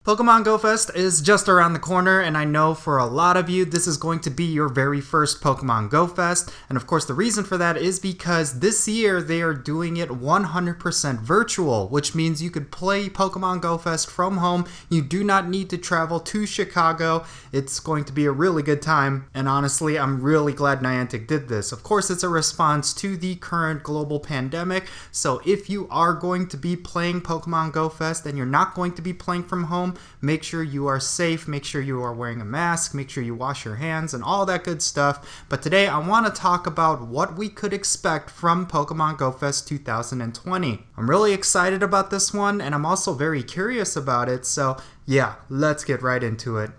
Pokemon GO Fest is just around the corner, and I know for a lot of you this is going to be your very first Pokemon GO Fest, and of course the reason for that is because this year they are doing it 100% virtual, which means you could play Pokemon GO Fest from home. You do not need to travel to Chicago. It's going to be a really good time, and honestly I'm really glad Niantic did this. Of course it's a response to the current global pandemic, so if you are going to be playing Pokemon GO Fest and you're not going to be playing from home, make sure you are safe, make sure you are wearing a mask, make sure you wash your hands and all that good stuff. But today I want to talk about what we could expect from Pokemon GO Fest 2020. I'm really excited about this one, and I'm also very curious about it, so yeah, let's get right into it.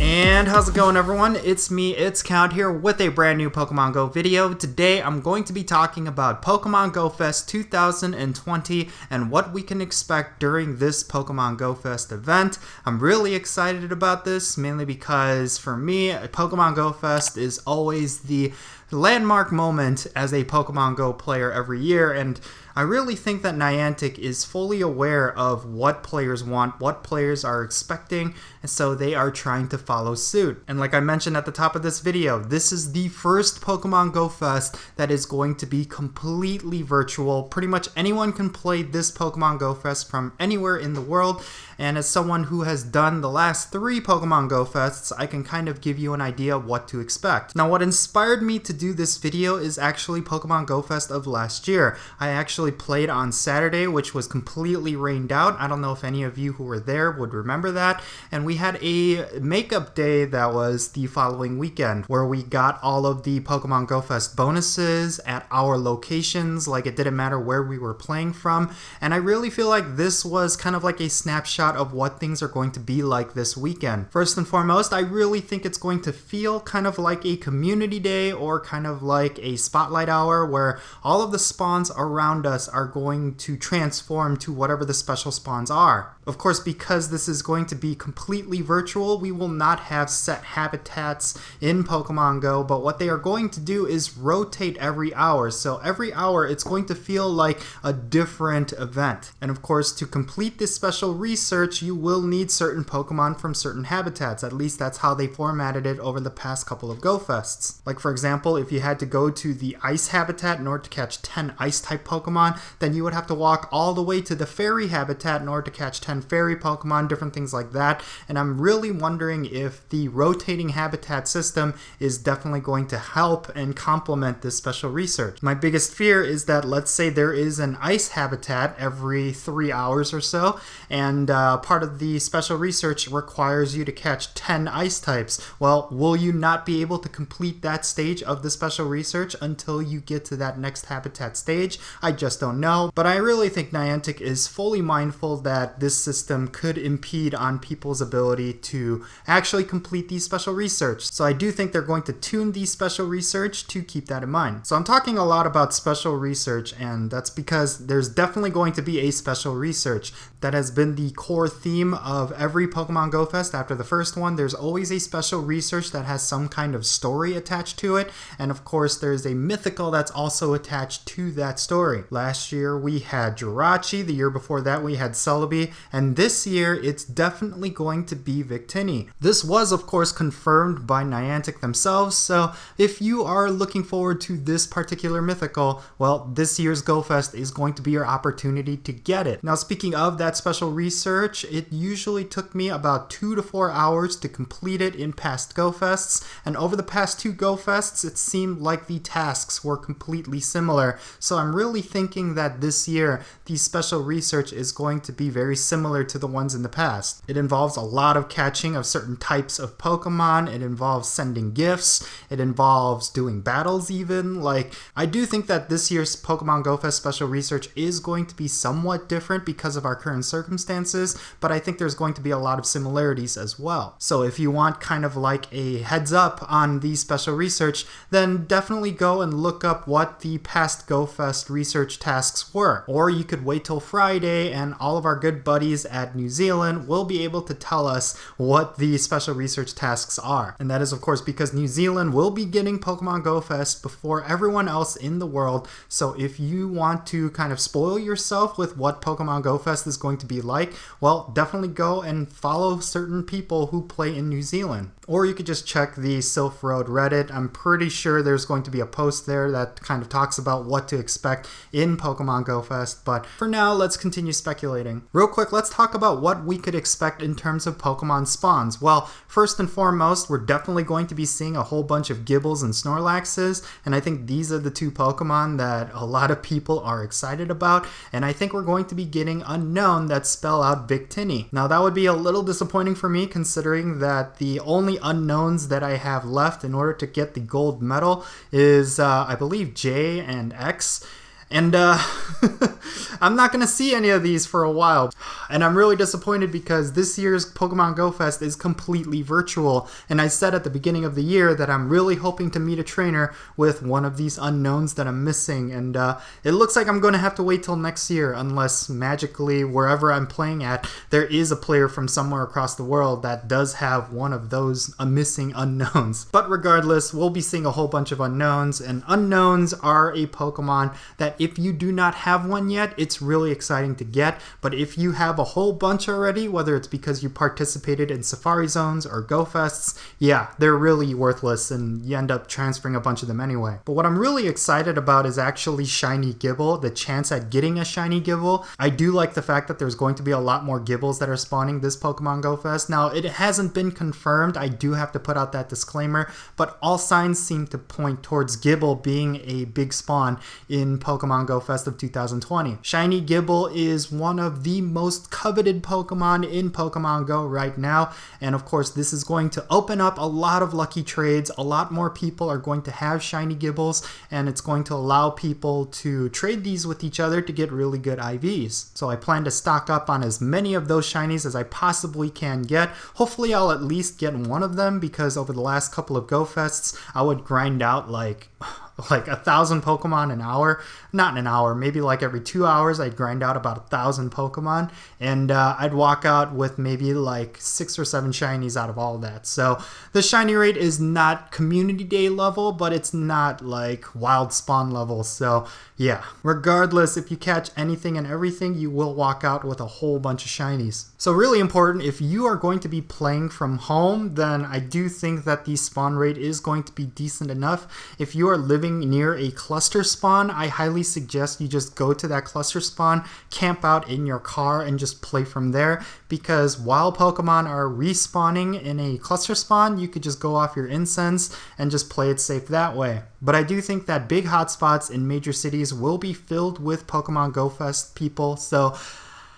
And how's it going, everyone? It's me, it's Count here with a brand new Pokemon Go video. Today I'm going to be talking about Pokemon GO Fest 2020 and what we can expect during this Pokemon GO Fest event. I'm really excited about this, mainly because for me, Pokemon GO Fest is always the landmark moment as a Pokemon Go player every year, and I really think that Niantic is fully aware of what players want, what players are expecting, and so they are trying to follow suit. And like I mentioned at the top of this video, this is the first Pokemon Go Fest that is going to be completely virtual. Pretty much anyone can play this Pokemon Go Fest from anywhere in the world, and as someone who has done the last 3 Pokemon Go Fests, I can kind of give you an idea of what to expect. Now, what inspired me to do this video is actually Pokemon Go Fest of last year. I actually played on Saturday, which was completely rained out. I don't know if any of you who were there would remember that. And we had a makeup day that was the following weekend, where we got all of the Pokemon Go Fest bonuses at our locations. Like, it didn't matter where we were playing from. And I really feel like this was kind of like a snapshot of what things are going to be like this weekend. First and foremost, I really think it's going to feel kind of like a community day or kind of like a spotlight hour, where all of the spawns around us are going to transform to whatever the special spawns are. Of course, because this is going to be completely virtual, we will not have set habitats in Pokemon Go, but what they are going to do is rotate every hour. So every hour it's going to feel like a different event. And of course, to complete this special research, you will need certain Pokemon from certain habitats. At least that's how they formatted it over the past couple of Go Fests. Like, for example, if you had to go to the ice habitat in order to catch 10 ice type Pokemon, then you would have to walk all the way to the fairy habitat in order to catch 10 fairy Pokemon, different things like that. And I'm really wondering if the rotating habitat system is definitely going to help and complement this special research. My biggest fear is that, let's say there is an ice habitat every 3 hours or so, and part of the special research requires you to catch 10 ice types. Well, will you not be able to complete that stage of the special research until you get to that next habitat stage? I just don't know, but I really think Niantic is fully mindful that this system could impede on people's ability to actually complete these special research. So I do think they're going to tune these special research to keep that in mind. So I'm talking a lot about special research, and that's because there's definitely going to be a special research. That has been the core theme of every Pokemon Go Fest. After the first one, there's always a special research that has some kind of story attached to it, and of course there's a mythical that's also attached to that story. Last year we had Jirachi, the year before that we had Celebi, and this year it's definitely going to be Victini. This was of course confirmed by Niantic themselves, so if you are looking forward to this particular mythical, well, this year's Go Fest is going to be your opportunity to get it. Now, speaking of that special research, it usually took me about 2 to 4 hours to complete it in past Go Fests, and over the past 2 Go Fests it seemed like the tasks were completely similar. So I'm really thinking that this year the special research is going to be very similar to the ones in the past. It involves a lot of catching of certain types of Pokemon, it involves sending gifts, it involves doing battles even. Like, I do think that this year's Pokemon Go Fest special research is going to be somewhat different because of our current circumstances, differences, but I think there's going to be a lot of similarities as well. So if you want kind of like a heads up on the special research, then definitely go and look up what the past Go Fest research tasks were. Or you could wait till Friday and all of our good buddies at New Zealand will be able to tell us what the special research tasks are. And that is of course because New Zealand will be getting Pokemon Go Fest before everyone else in the world. So if you want to kind of spoil yourself with what Pokemon Go Fest is going to be like, well, definitely go and follow certain people who play in New Zealand. Or you could just check the Sylph Road Reddit. I'm pretty sure there's going to be a post there that kind of talks about what to expect in Pokemon Go Fest. But for now, let's continue speculating. Real quick, let's talk about what we could expect in terms of Pokemon spawns. Well, first and foremost, we're definitely going to be seeing a whole bunch of Gibbles and Snorlaxes. And I think these are the two Pokemon that a lot of people are excited about. And I think we're going to be getting Unknown that spell out Victini. Now, that would be a little disappointing for me considering that the only unknowns that I have left in order to get the gold medal is I believe J and X. And I'm not going to see any of these for a while. And I'm really disappointed because this year's Pokemon Go Fest is completely virtual. And I said at the beginning of the year that I'm really hoping to meet a trainer with one of these unknowns that I'm missing. And it looks like I'm going to have to wait till next year unless magically wherever I'm playing at, there is a player from somewhere across the world that does have one of those missing unknowns. But regardless, we'll be seeing a whole bunch of unknowns. And unknowns are a Pokemon that if you do not have one yet, it's really exciting to get. But if you have a whole bunch already, whether it's because you participated in Safari Zones or Go Fests, yeah, they're really worthless and you end up transferring a bunch of them anyway. But what I'm really excited about is actually Shiny Gibble, the chance at getting a Shiny Gibble. I do like the fact that there's going to be a lot more Gibbles that are spawning this Pokemon Go Fest. Now, it hasn't been confirmed. I do have to put out that disclaimer, but all signs seem to point towards Gibble being a big spawn in Pokemon Go Fest of 2020. Shiny Gibble is one of the most coveted Pokemon in Pokemon Go right now, and of course this is going to open up a lot of lucky trades. A lot more people are going to have Shiny Gibbles, and it's going to allow people to trade these with each other to get really good IVs. So I plan to stock up on as many of those Shinies as I possibly can get. Hopefully I'll at least get one of them, because over the last couple of Go Fests I would grind out like 1,000 Pokemon an hour. Not in an hour, maybe like every 2 hours I'd grind out about 1,000 Pokemon, and I'd walk out with maybe like 6 or 7 shinies out of all that. So the shiny rate is not community day level, but it's not like wild spawn level. So yeah, regardless, if you catch anything and everything, you will walk out with a whole bunch of shinies. So really important, if you are going to be playing from home, then I do think that the spawn rate is going to be decent enough. If you are living near a cluster spawn, I highly suggest you just go to that cluster spawn, camp out in your car, and just play from there, because while Pokemon are respawning in a cluster spawn, you could just go off your incense and just play it safe that way. But I do think that big hotspots in major cities will be filled with Pokemon Go Fest people, so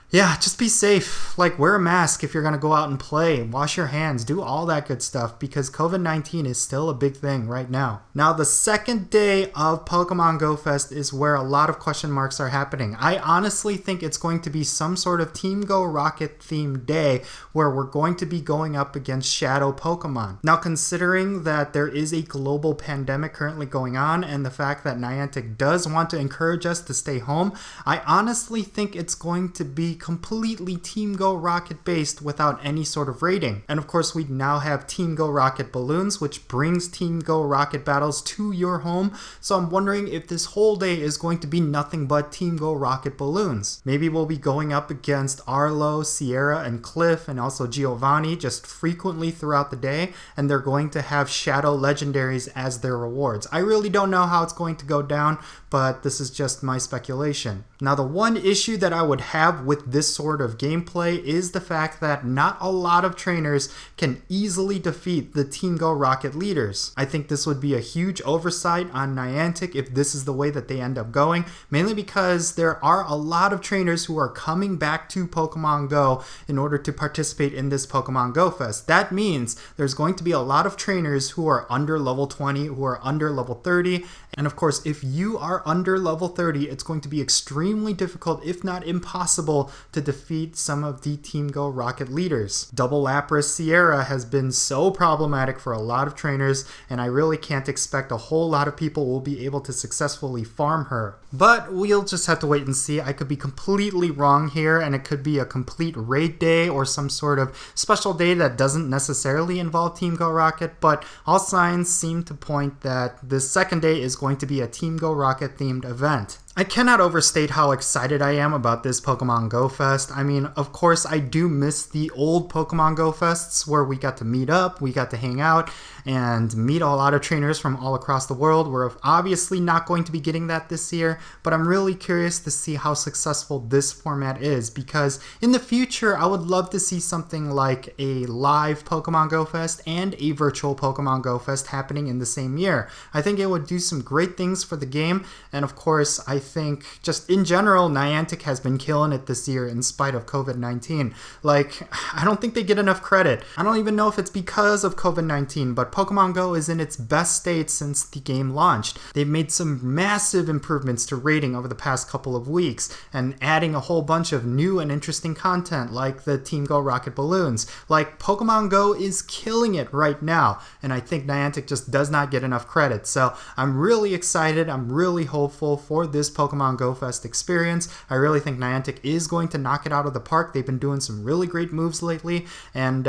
yeah, just be safe. Like, wear a mask if you're going to go out and play. Wash your hands. Do all that good stuff, because COVID-19 is still a big thing right now. Now, the second day of Pokemon Go Fest is where a lot of question marks are happening. I honestly think it's going to be some sort of Team Go Rocket themed day where we're going to be going up against Shadow Pokemon. Now, considering that there is a global pandemic currently going on, and the fact that Niantic does want to encourage us to stay home, I honestly think it's going to be completely Team Go Rocket based without any sort of rating. And of course, we now have Team Go Rocket balloons, which brings Team Go Rocket battles to your home. So I'm wondering if this whole day is going to be nothing but Team Go Rocket balloons. Maybe we'll be going up against Arlo, Sierra, and Cliff, and also Giovanni just frequently throughout the day, and they're going to have Shadow Legendaries as their rewards. I really don't know how it's going to go down, but this is just my speculation. Now, the one issue that I would have with this sort of gameplay is the fact that not a lot of trainers can easily defeat the Team Go Rocket leaders. I think this would be a huge oversight on Niantic if this is the way that they end up going, mainly because there are a lot of trainers who are coming back to Pokemon Go in order to participate in this Pokemon Go Fest. That means there's going to be a lot of trainers who are under level 20, who are under level 30, and of course, if you are under level 30, it's going to be extremely difficult, if not impossible, to defeat some of the Team Go Rocket leaders. Double Lapras Sierra has been so problematic for a lot of trainers, and I really can't expect a whole lot of people will be able to successfully farm her. But we'll just have to wait and see. I could be completely wrong here, and it could be a complete raid day or some sort of special day that doesn't necessarily involve Team Go Rocket, but all signs seem to point that this second day is going to be a Team Go Rocket themed event. I cannot overstate how excited I am about this Pokémon GO Fest. I mean, of course, I do miss the old Pokémon GO Fests where we got to meet up, we got to hang out, and meet a lot of trainers from all across the world. We're obviously not going to be getting that this year, but I'm really curious to see how successful this format is, because in the future, I would love to see something like a live Pokémon GO Fest and a virtual Pokémon GO Fest happening in the same year. I think it would do some great things for the game, and of course, I think just in general, Niantic has been killing it this year in spite of COVID-19. Like, I don't think they get enough credit. I don't even know if it's because of COVID-19, but Pokemon Go is in its best state since the game launched. They've made some massive improvements to rating over the past couple of weeks, and adding a whole bunch of new and interesting content like the Team Go Rocket balloons. Like, Pokemon Go is killing it right now, and I think Niantic just does not get enough credit. So I'm really excited. I'm really hopeful for this Pokemon GO Fest experience. I really think Niantic is going to knock it out of the park. They've been doing some really great moves lately, and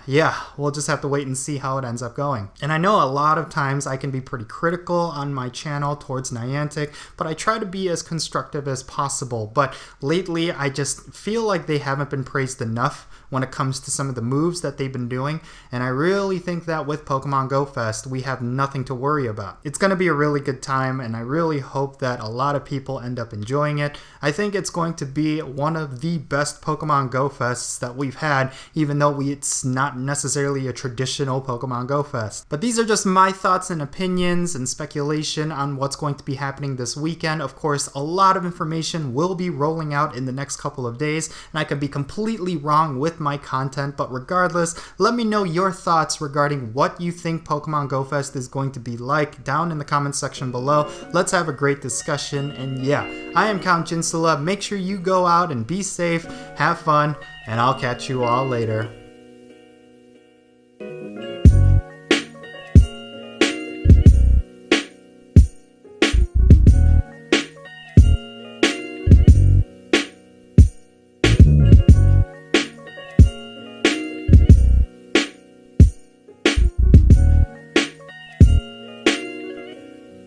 yeah, we'll just have to wait and see how it ends up going. And I know a lot of times I can be pretty critical on my channel towards Niantic, but I try to be as constructive as possible. But lately, I just feel like they haven't been praised enough when it comes to some of the moves that they've been doing, and I really think that with Pokemon GO Fest, we have nothing to worry about. It's going to be a really good time, and I really hope that a lot of people end up enjoying it. I think it's going to be one of the best Pokemon GO Fests that we've had, even though it's not necessarily a traditional Pokemon GO Fest. But these are just my thoughts and opinions and speculation on what's going to be happening this weekend. Of course, a lot of information will be rolling out in the next couple of days, and I could be completely wrong with my content, but regardless, let me know your thoughts regarding what you think Pokemon GO Fest is going to be like down in the comments section below. Let's have a great discussion, and yeah, I am Count Jinsula. Make sure you go out and be safe, have fun, and I'll catch you all later.